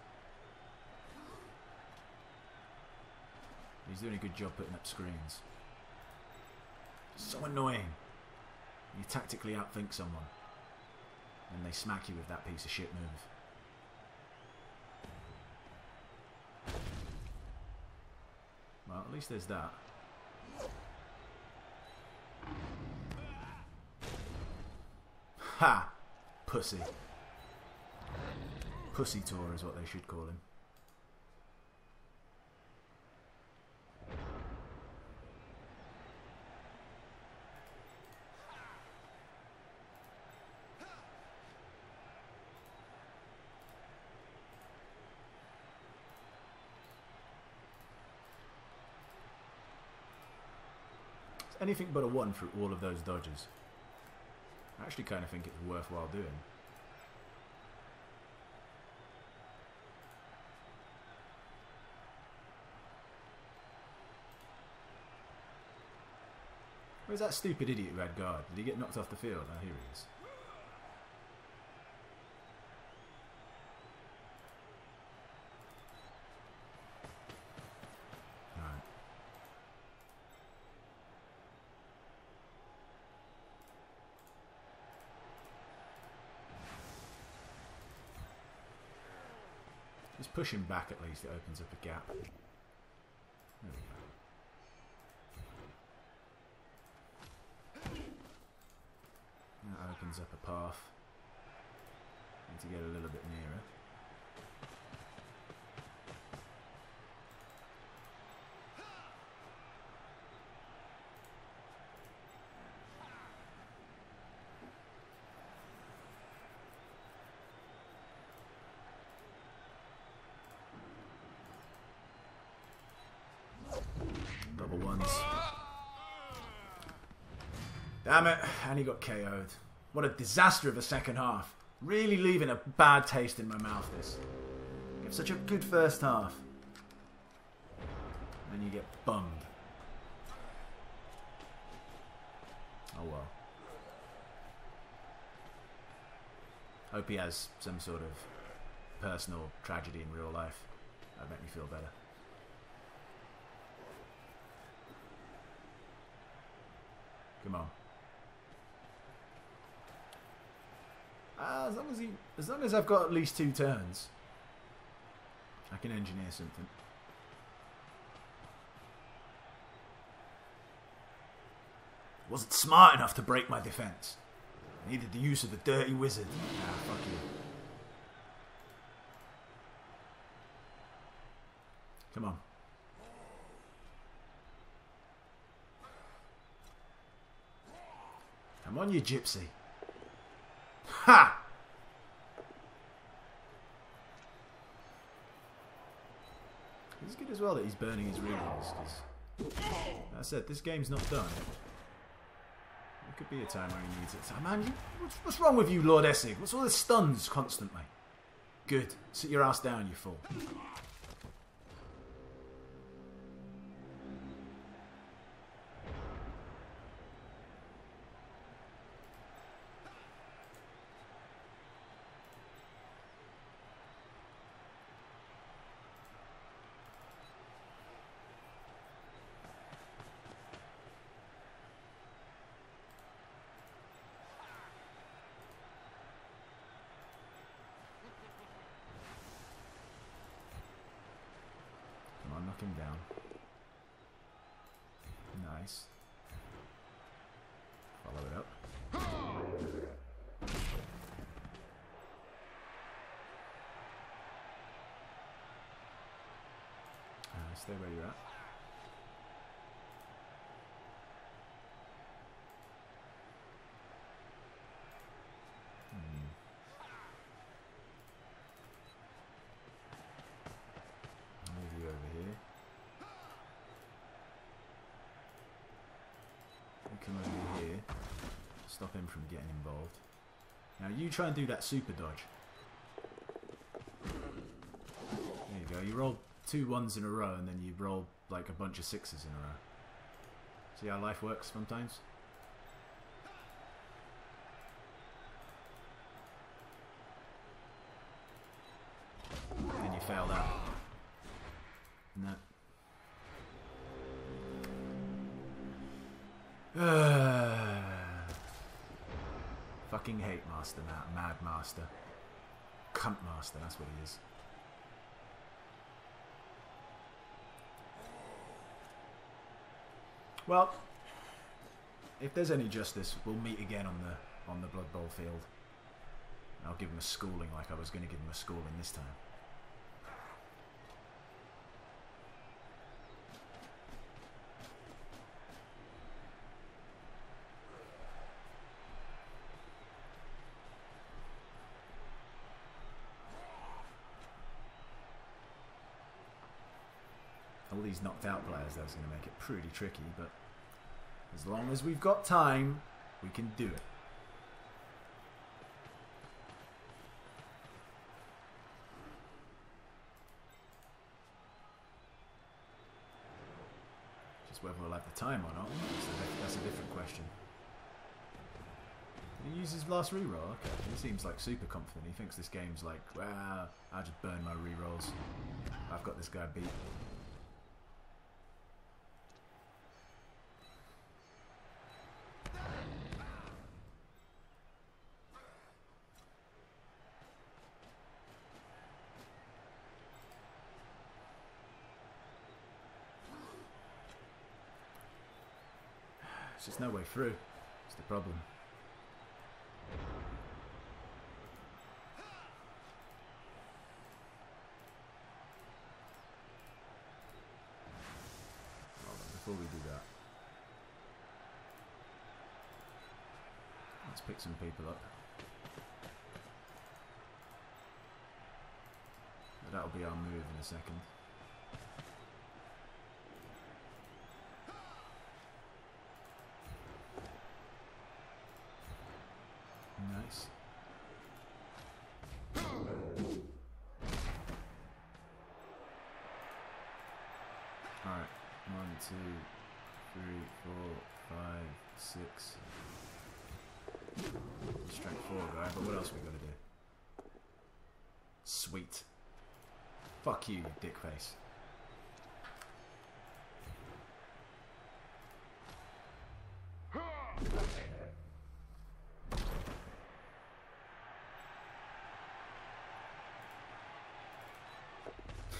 He's doing a good job putting up screens. So annoying. You tactically outthink someone, and they smack you with that piece of shit move. Well, at least there's that. Ha! Pussy. Pussy tour is what they should call him. It's anything but a 1 through all of those dodges. I actually kind of think it's worthwhile doing. Where's that stupid idiot who had guard? Did he get knocked off the field? Oh, here he is. Alright. Just push him back at least, it opens up a gap. There we go. That opens up a path. Need to get a little bit nearer. ones. Damn it, and he got KO'd. What a disaster of a second half. Really leaving a bad taste in my mouth, this. You have such a good first half. And you get bummed. Oh well. Hope he has some sort of personal tragedy in real life. That'd make me feel better. Come on. As long as I've got at least 2 turns, I can engineer something. Wasn't smart enough to break my defense. I needed the use of the dirty wizard. Ah, fuck you. Come on. Come on, you gypsy. Ha! It's good as well that he's burning his rerolls, because, like I said, this game's not done. There could be a time where he needs it. So, man, what's wrong with you, Lord Essig? What's all this stuns constantly? Good. Sit your ass down, you fool. Knock him down. Nice. Follow it up. Stay where you're at. Move you over here. Come over here. Stop him from getting involved. Now you try and do that super dodge. There you go. You roll 2 1s in a row and then you roll like a bunch of 6s in a row. See how life works sometimes? And you failed out. No. Fucking hate Master now. Mad Master. Cunt Master, that's what he is. Well, if there's any justice, we'll meet again on the Blood Bowl field. I'll give him a schooling like I was going to give him a schooling this time. All these knocked out players, that was going to make it pretty tricky, but as long as we've got time, we can do it. Just whether we'll have the time or not, that's a different question. Did he use his last reroll? Okay, he seems like super confident. He thinks this game's like, well, I'll just burn my rerolls. I've got this guy beat. There's just no way through. That's the problem. Hold on, before we do that, let's pick some people up. That'll be our move in a second. 2, 3, 4, 5, 6. Strength 4 guy, but what else we got to do? Sweet. Fuck you, dick face.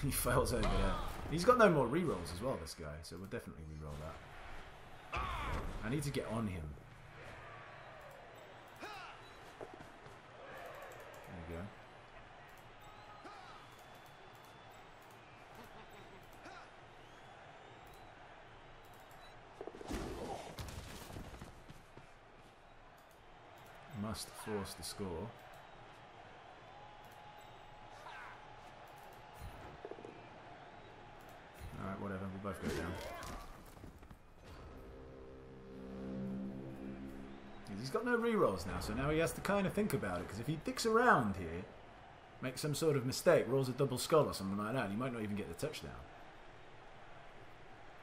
He fails over there. He's got no more rerolls as well, this guy, so we'll definitely reroll that. I need to get on him. There you go. Must force the score. Alright, whatever, we'll both go down. He's got no rerolls now, so now he has to kind of think about it, because if he dicks around here, makes some sort of mistake, rolls a double skull or something like that, he might not even get the touchdown.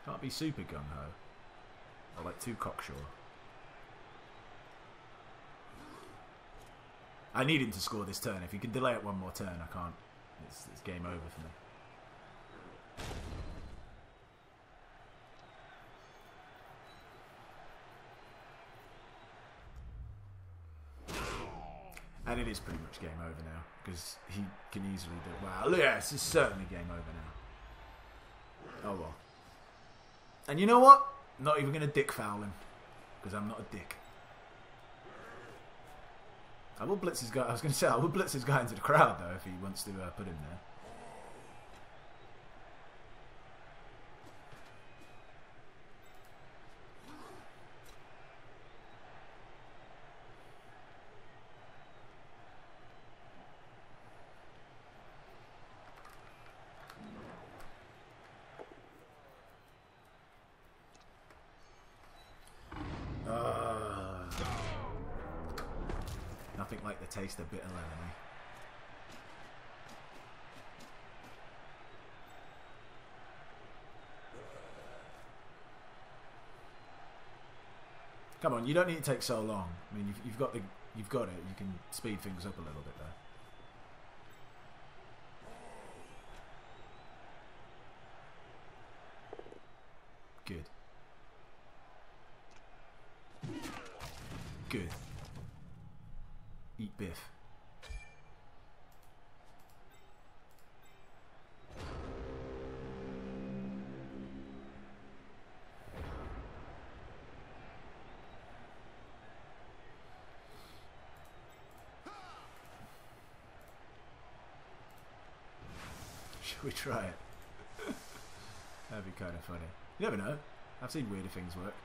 Can't be super gung-ho. Or like too cocksure. I need him to score this turn. If he can delay it one more turn, I can't. It's game over for me. And it is pretty much game over now, because he can easily do it. Wow, yes, it's certainly game over now. Oh well. And you know what? I'm not even going to dick foul him, because I'm not a dick. I will blitz his guy. I was going to say, I will blitz his guy into the crowd, though, if he wants to put him there. Nothing like the taste of bitter lemon, eh? Come on, you don't need to take so long. I mean, you've got it. You can speed things up a little bit there. Good. Good. Eat Biff. Should we try it? That'd be kind of funny. You never know. I've seen weirder things work.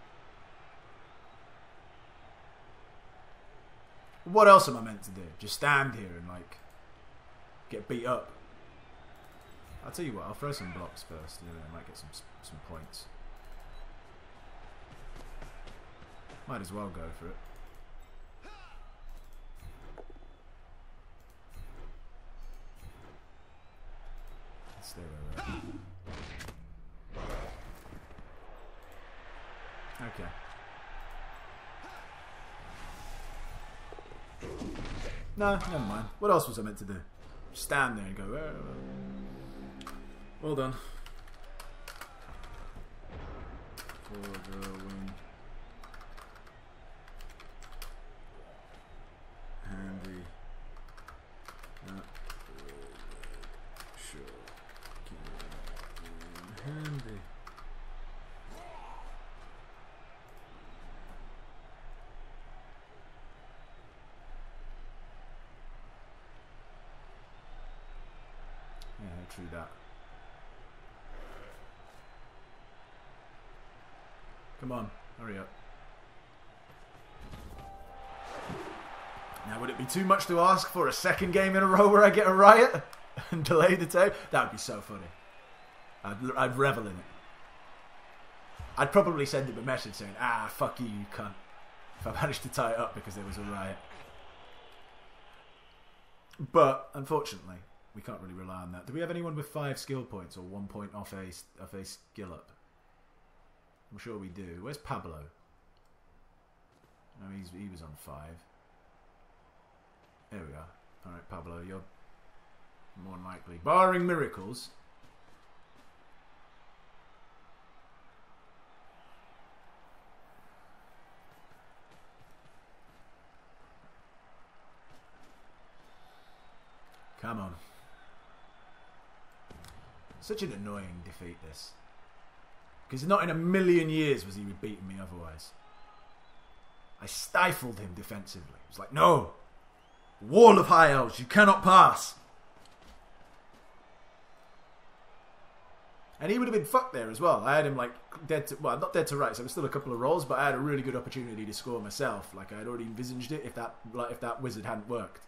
What else am I meant to do? Just stand here and, like, get beat up? I'll tell you what, I'll throw some blocks first, and then I might get some points. Might as well go for it. Let's stay where we're at. Okay. No, never mind. What else was I meant to do? Just stand there and go, well done. For the win. Handy. Sure. Handy. Yeah, true that. Come on, hurry up. Now, would it be too much to ask for a second game in a row where I get a riot and delay the tape? That would be so funny. I'd revel in it. I'd probably send him a message saying, "Ah, fuck you, you cunt," if I managed to tie it up because there was a riot. But unfortunately, we can't really rely on that. Do we have anyone with 5 skill points or 1 point off a skill up? I'm sure we do. Where's Pablo? Oh, he was on 5. There we are. Alright, Pablo, you're more than likely. Barring miracles. Come on. Such an annoying defeat, this. Because not in a million years was he beating me otherwise. I stifled him defensively. It was like, no! Wall of high elves, you cannot pass! And he would have been fucked there as well. I had him like dead to... Well, not dead to rights. There was still a couple of rolls, but I had a really good opportunity to score myself. Like, I had already envisaged it if that wizard hadn't worked.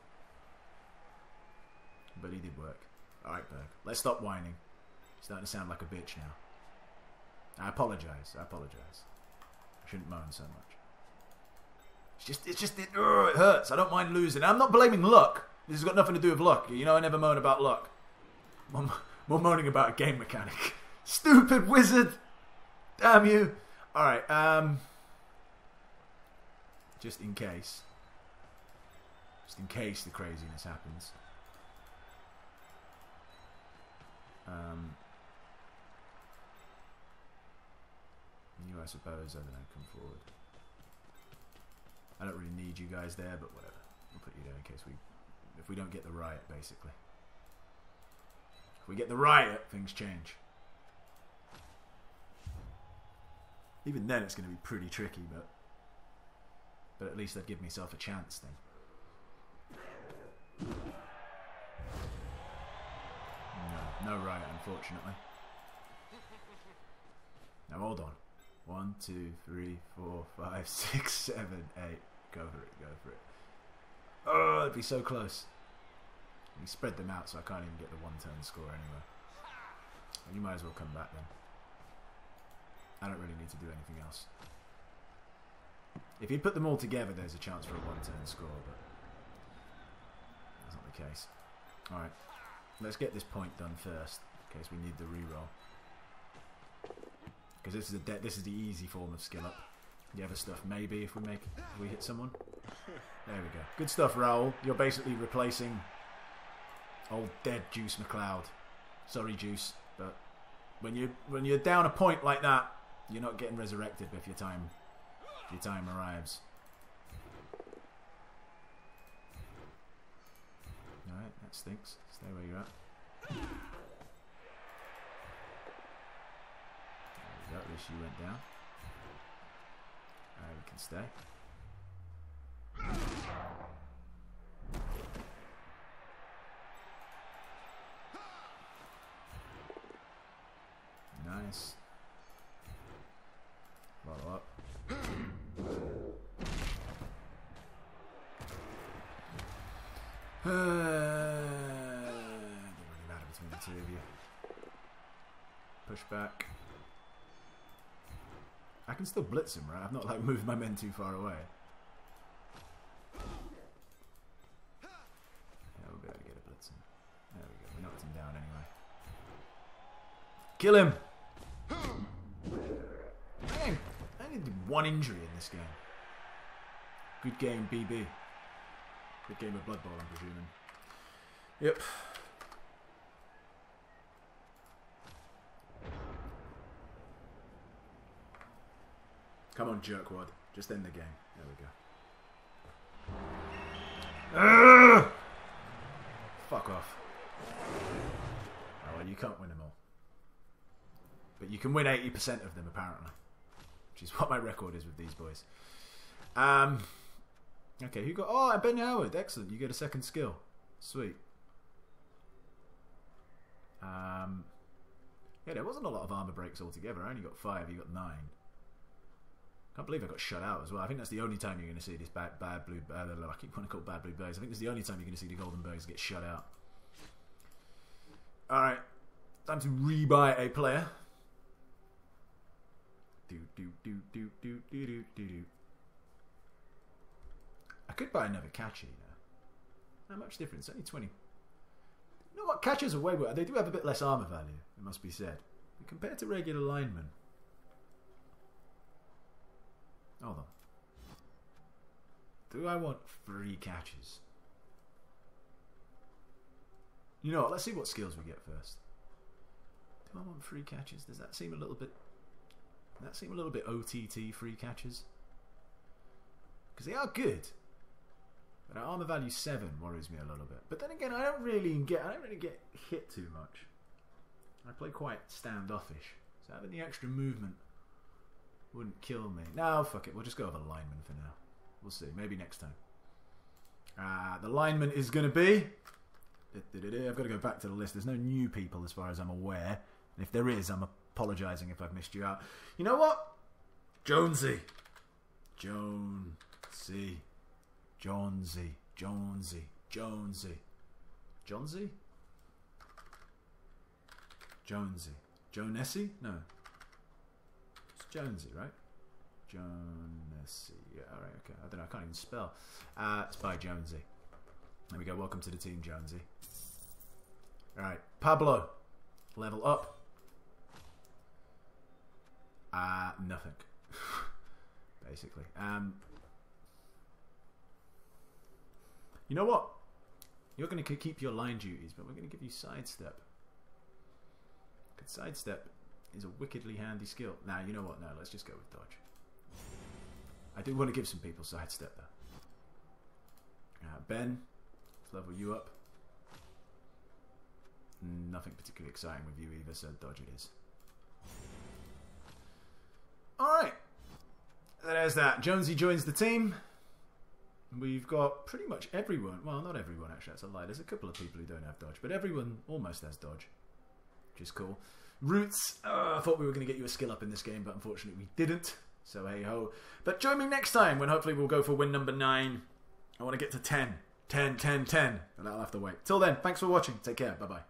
But he did work. Alright, Berg. Let's stop whining. You're starting to sound like a bitch now. I apologise. I apologise. I shouldn't moan so much. It hurts. I don't mind losing. I'm not blaming luck. This has got nothing to do with luck. You know, I never moan about luck. More moaning about a game mechanic. Stupid wizard. Damn you. Alright, just in case. Just in case the craziness happens. You, I suppose, I don't know, come forward. I don't really need you guys there, but whatever. We'll put you there in case if we don't get the riot, basically. If we get the riot, things change. Even then, it's going to be pretty tricky, but at least I'd give myself a chance then. No riot, unfortunately. Now hold on. 1, 2, 3, 4, 5, 6, 7, 8. Go for it, go for it. Oh, it'd be so close. You spread them out so I can't even get the one-turn score anyway. And you might as well come back then. I don't really need to do anything else. If you put them all together, there's a chance for a one-turn score, but that's not the case. Alright, let's get this point done first, in case we need the reroll. Because this is the easy form of skill up. The other stuff, maybe if we hit someone. There we go. Good stuff, Raoul. You're basically replacing old dead Juice McLeod. Sorry, Juice, but when you're down a point like that, you're not getting resurrected if your time arrives. All right, that stinks. Stay where you're at. At least you went down. Alright, we can stay. Nice. Follow up. Doesn't really matter between the two of you. Push back. I can still blitz him, right? I've not like moved my men too far away. Yeah, we'll be able to get a blitz him. There we go. We knocked him down anyway. Kill him! I only did 1 injury in this game. Good game, BB. Good game of Blood Bowl, I'm presuming. Yep. Come on, jerkwad. Just end the game. There we go. Fuck off. Oh, well, you can't win them all. But you can win 80% of them, apparently. Which is what my record is with these boys. Okay, who got... Oh, Ben Howard. Excellent. You get a second skill. Sweet. Yeah, there wasn't a lot of armor breaks altogether. I only got 5. You got 9. Can't believe I got shut out as well. I think that's the only time you're going to see this bad blue... I keep wanting to call it bad blue Bergs. I think that's the only time you're going to see the golden Bergs get shut out. Alright. Time to rebuy a player. I could buy another catcher, you know. Not much difference. Only 20. You know what? Catchers are way better. They do have a bit less armor value, it must be said. But compared to regular linemen... Hold on. Do I want 3 catches? You know what? Let's see what skills we get first. Do I want 3 catches? Does that seem a little bit... That seem a little bit OTT 3 catches? Because they are good. But our armor value 7 worries me a little bit. But then again, I don't really get hit too much. I play quite standoffish. So having the extra movement wouldn't kill me. No, fuck it. We'll just go with a lineman for now. We'll see. Maybe next time. The lineman is going to be... I've got to go back to the list. There's no new people as far as I'm aware. And if there is, I'm apologising if I've missed you out. You know what? Jonesy. Jonesy. Jonesy. Jonesy. Jonesy. Jonesy? Jonesy. Jonesy? No. It's Jonesy, right? Jonesy. Yeah, alright, okay. I don't know, I can't even spell. It's by Jonesy. There we go. Welcome to the team, Jonesy. Alright, Pablo. Level up. Nothing. Basically. You know what? You're going to keep your line duties, but we're going to give you sidestep. Because sidestep is a wickedly handy skill. Nah, you know what? No, let's just go with dodge. I do want to give some people sidestep though. Ben, let's level you up. Nothing particularly exciting with you either, so dodge it is. Alright. There's that. Jonesy joins the team. We've got pretty much everyone. Well, not everyone actually, that's a lie. There's a couple of people who don't have dodge, but everyone almost has dodge, which is cool. Roots. I thought we were going to get you a skill up in this game, but unfortunately we didn't. So hey ho. But join me next time when hopefully we'll go for win number 9. I want to get to 10. 10, 10, 10. But that'll have to wait. Till then, thanks for watching. Take care. Bye bye.